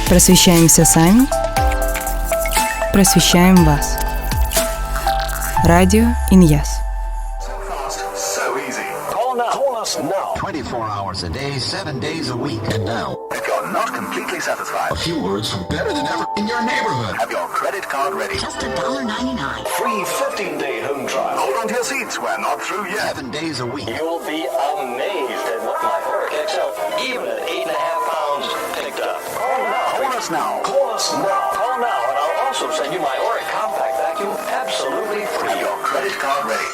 Просвещаемся сами, просвещаем вас. Радио Иньяс. So easy. Call us now. 24 hours a day, 7 days a week. And now, if you're not completely satisfied, a few words from better than ever in your neighborhood. Have your credit card ready. Just $1.99. Free 15-day home trial. Hold on to your seats. We're not through yet. 7 days a week. You'll be amazed at what my work kicks up, even at 8.5 pounds picked up. Call us now. Call us now. Call now, and I'll also send you my Oric compact vacuum absolutely free. Have your credit card ready.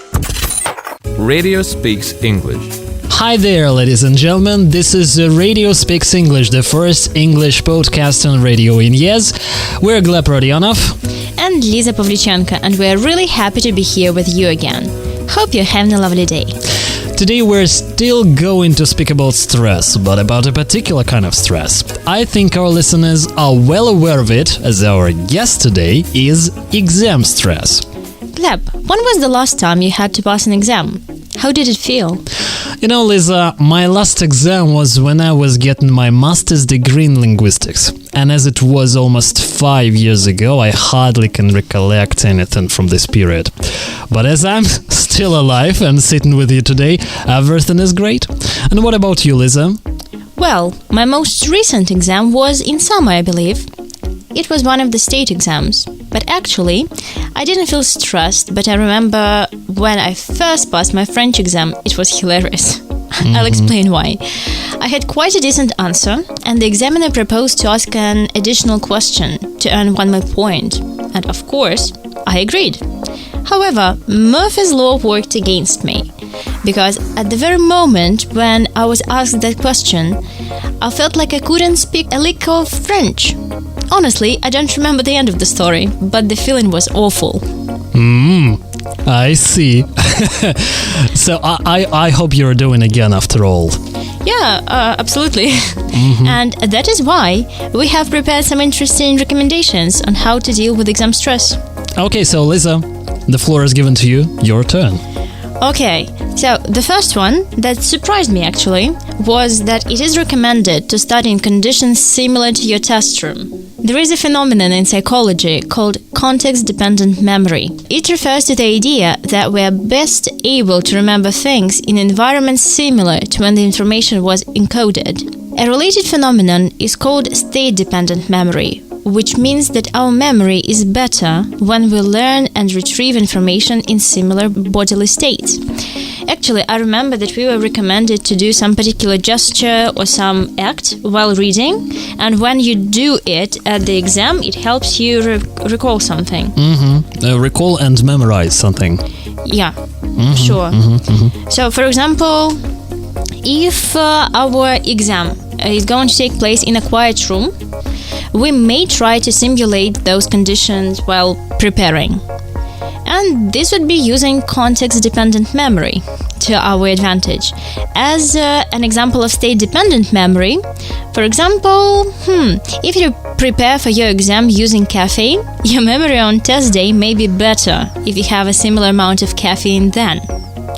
Radio Speaks English. Hi there, ladies and gentlemen. This is Radio Speaks English, the first English podcast on Radio Inьяс. We're Gleb, Rodionov. And Lisa Pavlyuchenko, and we're really happy to be here with you again. Hope you're having a lovely day. Today we're still going to speak about stress, but about a particular kind of stress. I think our listeners are well aware of it, as our guest today is exam stress. Gleb, when was the last time you had to pass an exam? How did it feel? You know, Lisa, my last exam was when I was getting my master's degree in linguistics. And as it was almost 5 years ago, I hardly can recollect anything from this period. But as I'm still alive and sitting with you today, everything is great. And what about you, Lisa? Well, my most recent exam was in summer, I believe. It was one of the state exams. But actually, I didn't feel stressed, but I remember when I first passed my French exam, it was hilarious. I'll explain why. I had quite a decent answer, and the examiner proposed to ask an additional question to earn 1 more point. And of course, I agreed. However, Murphy's Law worked against me, because at the very moment when I was asked that question, I felt like I couldn't speak a lick of French. Honestly, I don't remember the end of the story, but the feeling was awful. I see. So I hope you're doing again after all. Yeah, absolutely. And that is why we have prepared some interesting recommendations on how to deal with exam stress. Okay, so Lisa, the floor is given to you. Your turn. Okay, so the first one that surprised me actually was that it is recommended to study in conditions similar to your test room. There is a phenomenon in psychology called context-dependent memory. It refers to the idea that we are best able to remember things in environments similar to when the information was encoded. A related phenomenon is called state-dependent memory, which means that our memory is better when we learn and retrieve information in similar bodily states. Actually, I remember that we were recommended to do some particular gesture or some act while reading, and when you do it at the exam, it helps you recall something. Recall and memorize something. Yeah, sure. So, for example, if our exam is going to take place in a quiet room, we may try to simulate those conditions while preparing. And this would be using context-dependent memory to our advantage. As an example of state-dependent memory, for example, if you prepare for your exam using caffeine, your memory on test day may be better if you have a similar amount of caffeine then.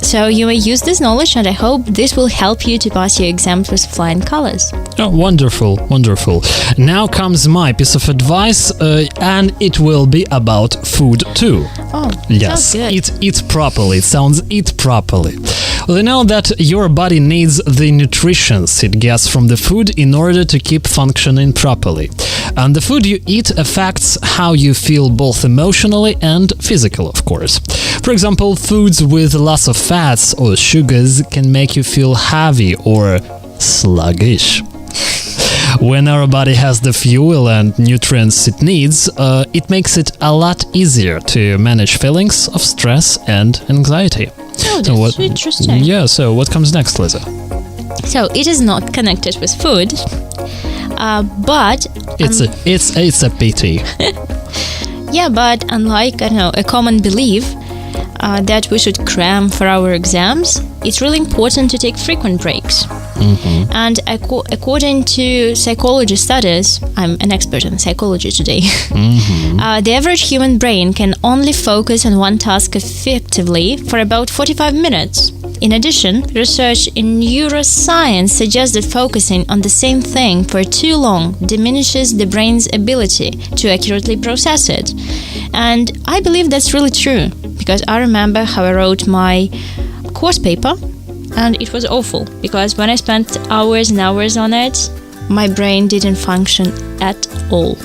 So you may use this knowledge, and I hope this will help you to pass your exams with flying colors. Oh, wonderful, wonderful. Now comes my piece of advice, and it will be about food too. Oh, yes, sounds good. Eat properly. It sounds eat properly. Well, you know that your body needs the nutrition it gets from the food in order to keep functioning properly. And the food you eat affects how you feel both emotionally and physically, of course. For example, foods with lots of fats or sugars can make you feel heavy or sluggish. When our body has the fuel and nutrients it needs, it makes it a lot easier to manage feelings of stress and anxiety. Oh, that's interesting. Yeah, so what comes next, Lisa? So it is not connected with food, but it's a pity. Yeah, but unlike, a common belief that we should cram for our exams, it's really important to take frequent breaks. And according to psychology studies, I'm an expert in psychology today, the average human brain can only focus on one task effectively for about 45 minutes. In addition, research in neuroscience suggests that focusing on the same thing for too long diminishes the brain's ability to accurately process it. And I believe that's really true, because I remember how I wrote my course paper, and it was awful, because when I spent hours and hours on it, my brain didn't function at all.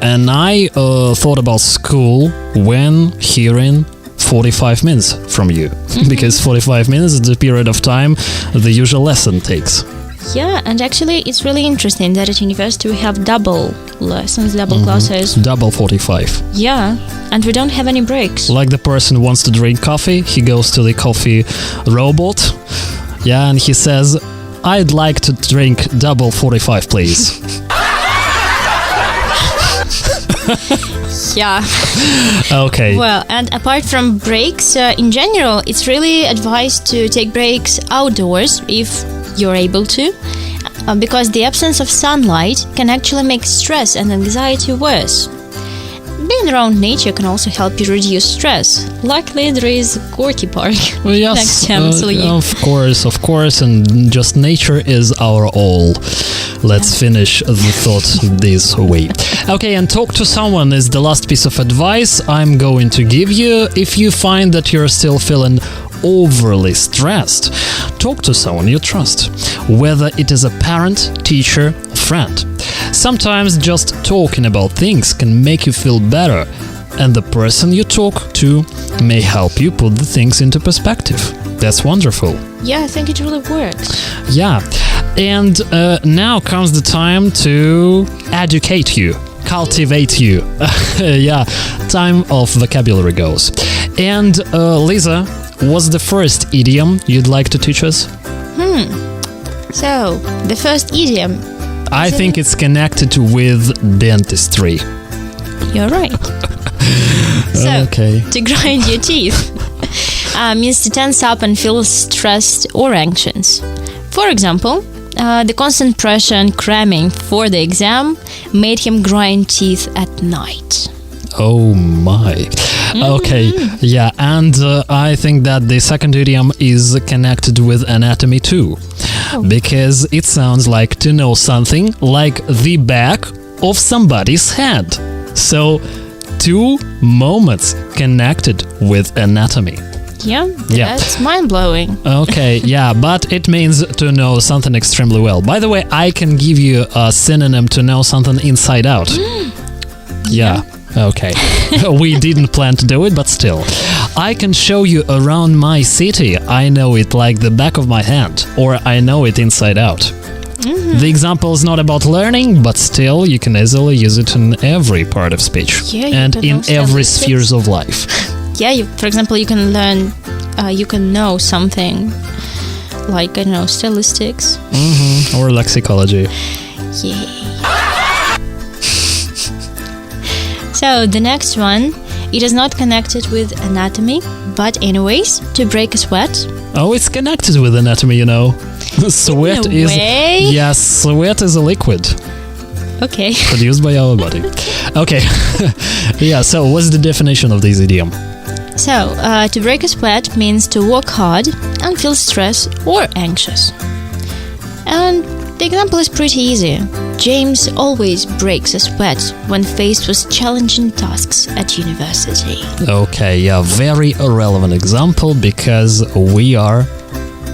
And I thought about school when hearing 45 minutes from you, because 45 minutes is the period of time the usual lesson takes. Yeah, and actually it's really interesting that at university we have double lessons, double classes. Double 45. Yeah, and we don't have any breaks. Like the person wants to drink coffee, he goes to the coffee robot, yeah, and he says, I'd like to drink double 45, please. Yeah. Okay. Well, and apart from breaks, in general, it's really advised to take breaks outdoors if you're able to, because the absence of sunlight can actually make stress and anxiety worse. Being around nature can also help you reduce stress. Luckily, there is Gorky Park next to Amsterdam. Of course, and just nature is our all. Let's finish the thought this way. Okay, and talk to someone is the last piece of advice I'm going to give you. If you find that you're still feeling overly stressed, talk to someone you trust, whether it is a parent, teacher, or friend. Sometimes just talking about things can make you feel better, and the person you talk to may help you put the things into perspective. That's wonderful. Yeah, I think it really works. Yeah, and now comes the time to educate you, cultivate you. Yeah, time of vocabulary goes. And Lisa, what's the first idiom you'd like to teach us? So, the first idiom. I think it's connected with dentistry. You're right. So, Okay. to grind your teeth means to tense up and feel stressed or anxious. For example, the constant pressure and cramming for the exam made him grind teeth at night. Oh my. Okay, yeah, and I think that the second idiom is connected with anatomy too, because it sounds like to know something like the back of somebody's head. So, two moments connected with anatomy. Yeah, Yeah. that's mind-blowing. Okay, yeah, but it means to know something extremely well. By the way, I can give you a synonym to know something inside out. Yeah. Okay. We didn't plan to do it, but still. I can show you around my city. I know it like the back of my hand, or I know it inside out. The example is not about learning, but still you can easily use it in every part of speech Yeah, you and can in also every use it. spheres of life. Yeah, for example, you can learn, you can know something like, I don't know, stylistics. Or lexicology. Yay. So, the next one, it is not connected with anatomy, but anyways, to break a sweat. Oh, it's connected with anatomy, you know. Sweat In a is way? Yes, sweat is a liquid Okay. produced by our body. Okay. Yeah, so what's the definition of this idiom? So, to break a sweat means to work hard and feel stressed or anxious. And the example is pretty easy. James always breaks a sweat when faced with challenging tasks at university. Okay, yeah, very relevant example because we are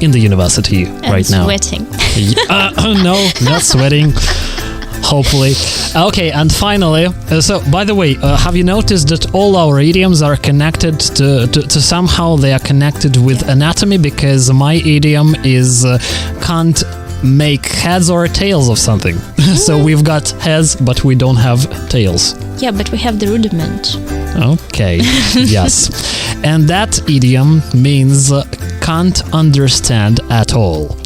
in the university And right now. sweating. No, not sweating. Hopefully. Okay, and finally, so by the way, have you noticed that all our idioms are connected to somehow they are connected with anatomy? Because my idiom is can't make heads or tails of something. So we've got heads, but we don't have tails. Yeah, but we have the rudiment. Okay, yes. And that idiom means can't understand at all.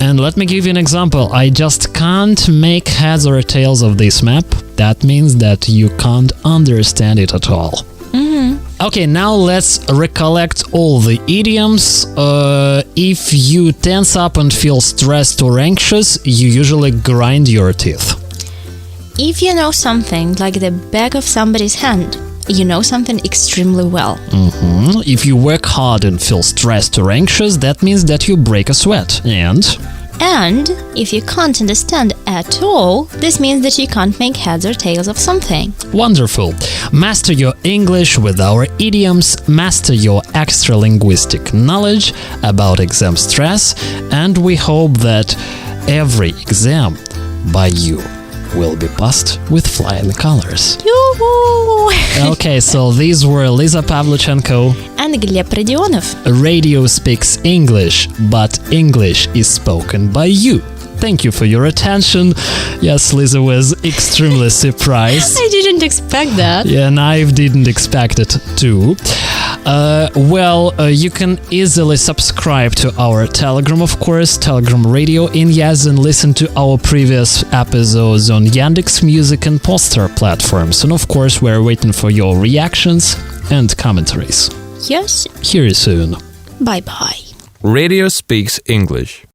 And let me give you an example. I just can't make heads or tails of this map. That means that you can't understand it at all. Okay, now let's recollect all the idioms. If you tense up and feel stressed or anxious, you usually grind your teeth. If you know something like the back of somebody's hand, you know something extremely well. If you work hard and feel stressed or anxious, that means that you break a sweat. And if you can't understand at all, this means that you can't make heads or tails of something. Wonderful! Master your English with our idioms, master your extra-linguistic knowledge about exam stress, and we hope that every exam by you will be passed with flying colors. Yoo-hoo! Okay, so these were Lisa Pavlyuchenko. And Gleb Rodionov. Radio speaks English, but English is spoken by you. Thank you for your attention. Yes, Lisa was extremely surprised. I didn't expect that. Yeah, and I didn't expect it too. You can easily subscribe to our Telegram, of course, Telegram Radio in Yes, and listen to our previous episodes on Yandex Music and Poster platforms. And of course, we're waiting for your reactions and commentaries. Yes. Hear you soon. Bye-bye. Radio speaks English.